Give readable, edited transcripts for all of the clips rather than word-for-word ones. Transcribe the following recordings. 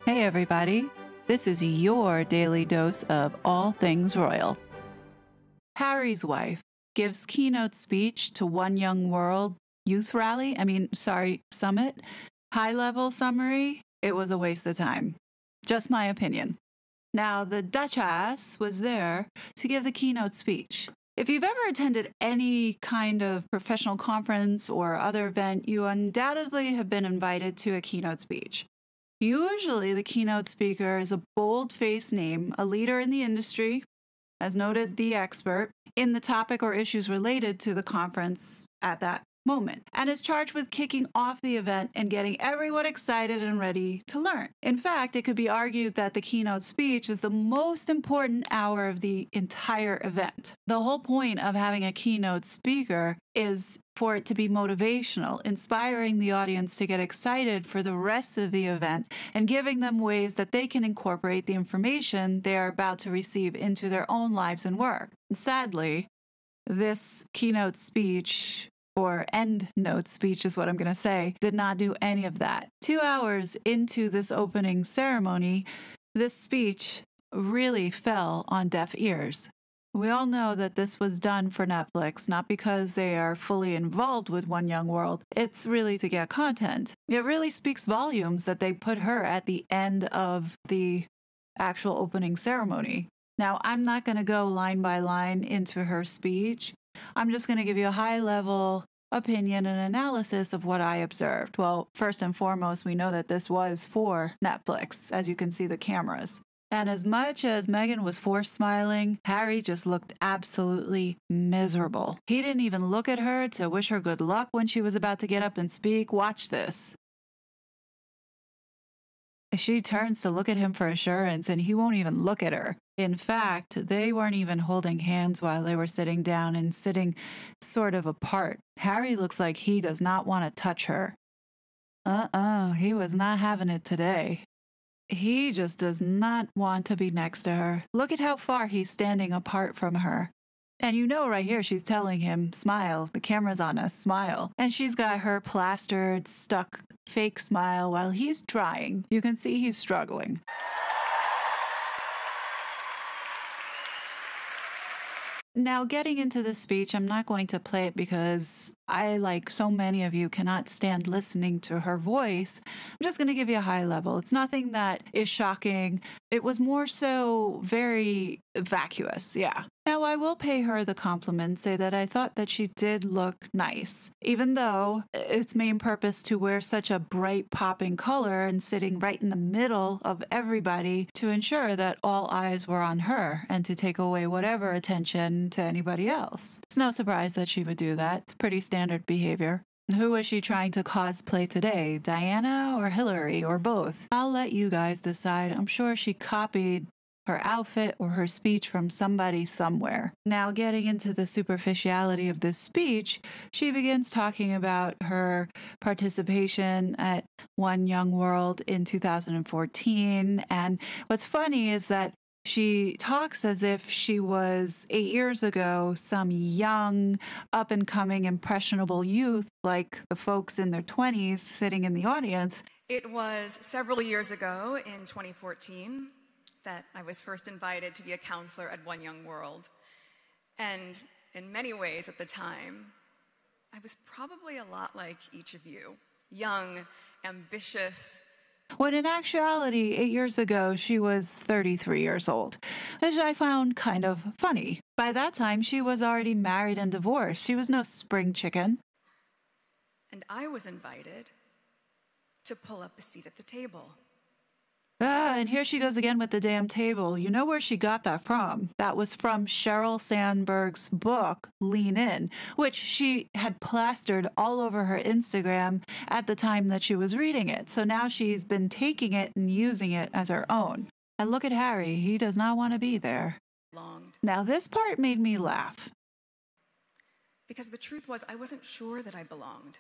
Hey everybody, this is your daily dose of all things royal. Harry's wife gives keynote speech to One Young World Youth Rally, Summit. High level summary, it was a waste of time. Just my opinion. Now, the Duchess was there to give the keynote speech. If you've ever attended any kind of professional conference or other event, you undoubtedly have been invited to a keynote speech. Usually, the keynote speaker is a bold-faced name, a leader in the industry, as noted, the expert, in the topic or issues related to the conference at that moment, and is charged with kicking off the event and getting everyone excited and ready to learn. In fact, it could be argued that the keynote speech is the most important hour of the entire event. The whole point of having a keynote speaker is for it to be motivational, inspiring the audience to get excited for the rest of the event and giving them ways that they can incorporate the information they are about to receive into their own lives and work. Sadly, this keynote speech, or end note speech is what I'm going to say, did not do any of that. 2 hours into this opening ceremony, this speech really fell on deaf ears. We all know that this was done for Netflix, not because they are fully involved with One Young World. It's really to get content. It really speaks volumes that they put her at the end of the actual opening ceremony. Now, I'm not going to go line by line into her speech. I'm just going to give you a high-level opinion and analysis of what I observed. Well, first and foremost, we know that this was for Netflix, as you can see the cameras. And as much as Meghan was forced smiling, Harry just looked absolutely miserable. He didn't even look at her to wish her good luck when she was about to get up and speak. Watch this. She turns to look at him for assurance, and he won't even look at her. In fact, they weren't even holding hands while they were sitting down and sitting sort of apart. Harry looks like he does not want to touch her. He was not having it today. He just does not want to be next to her. Look at how far he's standing apart from her. And you know right here she's telling him, smile, the camera's on us, smile. And she's got her plastered, stuck, fake smile while he's trying. You can see he's struggling. Now, getting into the speech, I'm not going to play it because I, like so many of you, cannot stand listening to her voice. I'm just going to give you a high level. It's nothing that is shocking. It was more so very vacuous, yeah. Now, I will pay her the compliment, say that I thought that she did look nice, even though its main purpose to wear such a bright popping color and sitting right in the middle of everybody to ensure that all eyes were on her and to take away whatever attention to anybody else. It's no surprise that she would do that. It's pretty standard behavior. Who was she trying to cosplay today? Diana or Hillary or both? I'll let you guys decide. I'm sure she copied her outfit or her speech from somebody somewhere. Now, getting into the superficiality of this speech, she begins talking about her participation at One Young World in 2014. And what's funny is that she talks as if she was 8 years ago, some young, up-and-coming, impressionable youth like the folks in their 20s sitting in the audience. It was several years ago in 2014 that I was first invited to be a counselor at One Young World. And in many ways at the time, I was probably a lot like each of you, young, ambitious. When in actuality, 8 years ago, she was 33 years old, which I found kind of funny. By that time, she was already married and divorced. She was no spring chicken. And I was invited to pull up a seat at the table. And here she goes again with the damn table. You know where she got that from? That was from Sheryl Sandberg's book, Lean In, which she had plastered all over her Instagram at the time that she was reading it. So now she's been taking it and using it as her own. And look at Harry. He does not want to be there. Now, this part made me laugh. Because the truth was, I wasn't sure that I belonged.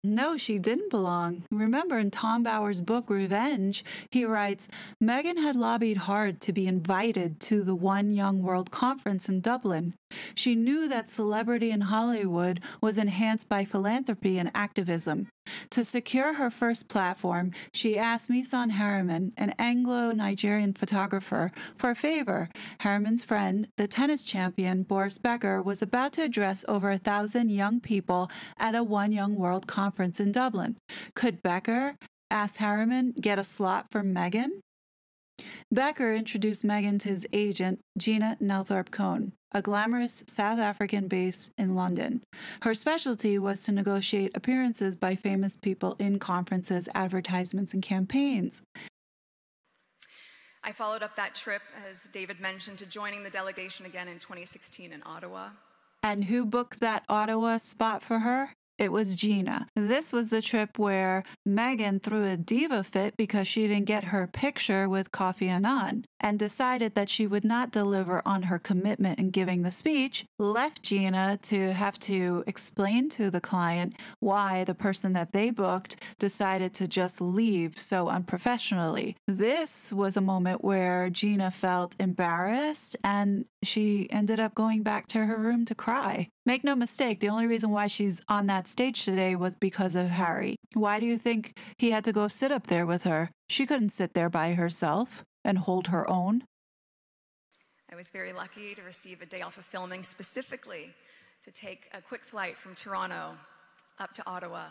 No, she didn't belong. Remember in Tom Bauer's book, Revenge, he writes, Meghan had lobbied hard to be invited to the One Young World conference in Dublin. She knew that celebrity in Hollywood was enhanced by philanthropy and activism. To secure her first platform, she asked Misan Harriman, an Anglo-Nigerian photographer, for a favor. Harriman's friend, the tennis champion Boris Becker, was about to address over 1,000 young people at a One Young World conference in Dublin. Could Becker, asked Harriman, get a slot for Meghan? Becker introduced Meghan to his agent, Gina Nelthorpe-Cohn, a glamorous South African based in London. Her specialty was to negotiate appearances by famous people in conferences, advertisements, and campaigns. I followed up that trip, as David mentioned, to joining the delegation again in 2016 in Ottawa. And who booked that Ottawa spot for her? It was Gina. This was the trip where Meghan threw a diva fit because she didn't get her picture with Kofi Annan and decided that she would not deliver on her commitment in giving the speech, left Gina to have to explain to the client why the person that they booked decided to just leave so unprofessionally. This was a moment where Gina felt embarrassed and she ended up going back to her room to cry. Make no mistake, the only reason why she's on that stage today was because of Harry. Why do you think he had to go sit up there with her? She couldn't sit there by herself and hold her own. I was very lucky to receive a day off of filming specifically to take a quick flight from Toronto up to Ottawa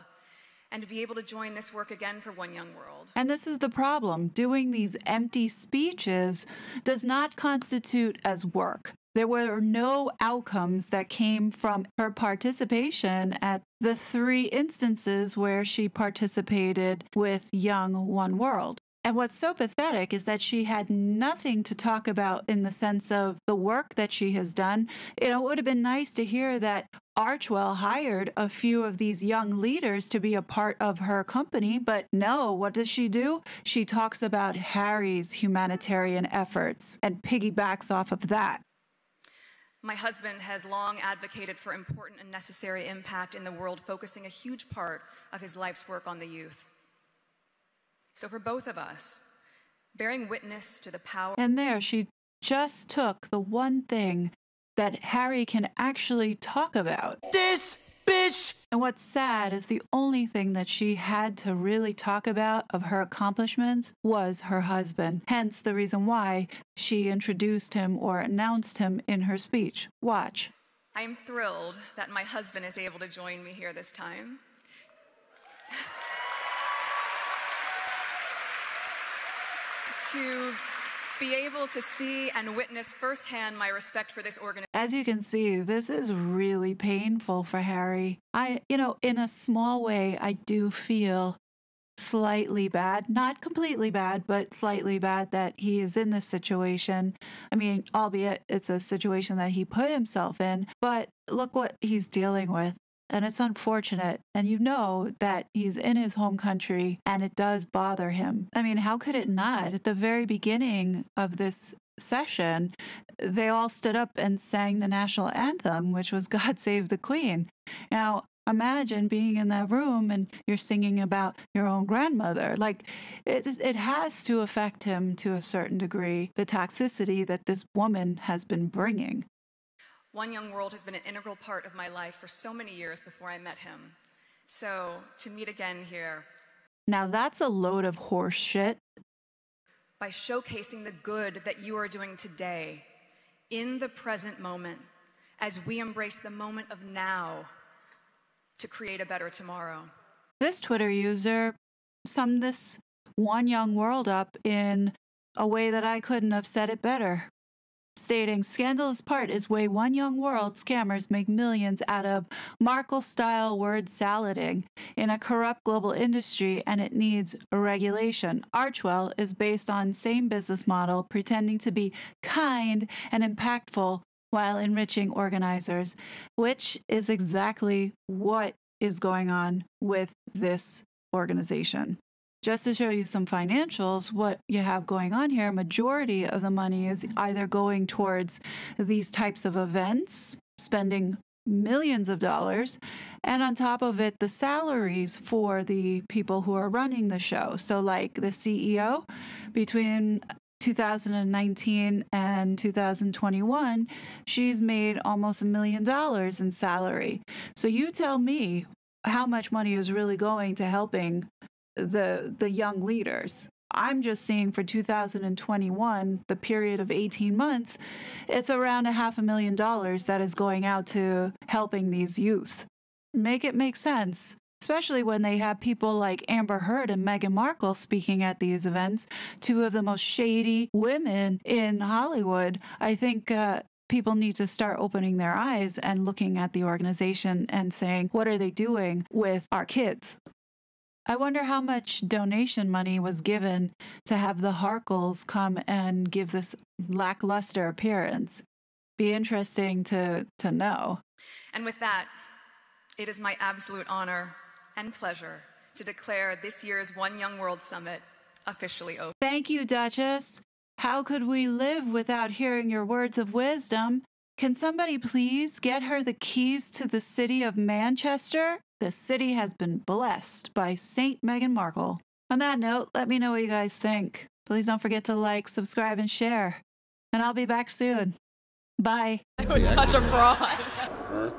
and to be able to join this work again for One Young World. And this is the problem. Doing these empty speeches does not constitute as work. There were no outcomes that came from her participation at the 3 instances where she participated with Young One World. And what's so pathetic is that she had nothing to talk about in the sense of the work that she has done. It would have been nice to hear that Archwell hired a few of these young leaders to be a part of her company, but no, what does she do? She talks about Harry's humanitarian efforts and piggybacks off of that. My husband has long advocated for important and necessary impact in the world, focusing a huge part of his life's work on the youth. So for both of us, bearing witness to the power... And there, she just took the one thing that Harry can actually talk about. This bitch! And what's sad is the only thing that she had to really talk about of her accomplishments was her husband. Hence the reason why she introduced him or announced him in her speech. Watch. I am thrilled that my husband is able to join me here this time. To be able to see and witness firsthand my respect for this organization. As you can see, this is really painful for Harry. In a small way, I do feel slightly bad, not completely bad, but slightly bad that he is in this situation. I mean, albeit it's a situation that he put himself in, but look what he's dealing with. And it's unfortunate. And you know that he's in his home country and it does bother him. I mean, how could it not? At the very beginning of this session, they all stood up and sang the national anthem, which was God Save the Queen. Now, imagine being in that room and you're singing about your own grandmother. Like, it has to affect him to a certain degree, the toxicity that this woman has been bringing. One Young World has been an integral part of my life for so many years before I met him. So, to meet again here. Now that's a load of horse shit. By showcasing the good that you are doing today, in the present moment, as we embrace the moment of now to create a better tomorrow. This Twitter user summed this One Young World up in a way that I couldn't have said it better, stating, scandalous part is way One Young World scammers make millions out of Markle-style word salading in a corrupt global industry, and it needs a regulation. Archwell is based on same business model, pretending to be kind and impactful while enriching organizers, which is exactly what is going on with this organization. Just to show you some financials, what you have going on here, majority of the money is either going towards these types of events, spending millions of dollars. And on top of it, the salaries for the people who are running the show. So like the CEO, between 2019 and 2021, she's made almost $1 million in salary. So you tell me how much money is really going to helping the young leaders. I'm just seeing for 2021, the period of 18 months, it's around $500,000 that is going out to helping these youth. Make it make sense, especially when they have people like Amber Heard and Meghan Markle speaking at these events, two of the most shady women in Hollywood. I think people need to start opening their eyes and looking at the organization and saying, what are they doing with our kids? I wonder how much donation money was given to have the Harkles come and give this lackluster appearance. Be interesting to know. And with that, it is my absolute honor and pleasure to declare this year's One Young World Summit officially open. Thank you, Duchess. How could we live without hearing your words of wisdom? Can somebody please get her the keys to the city of Manchester? The city has been blessed by Saint Meghan Markle. On that note, let me know what you guys think. Please don't forget to like, subscribe, and share. And I'll be back soon. Bye. I was such a fraud.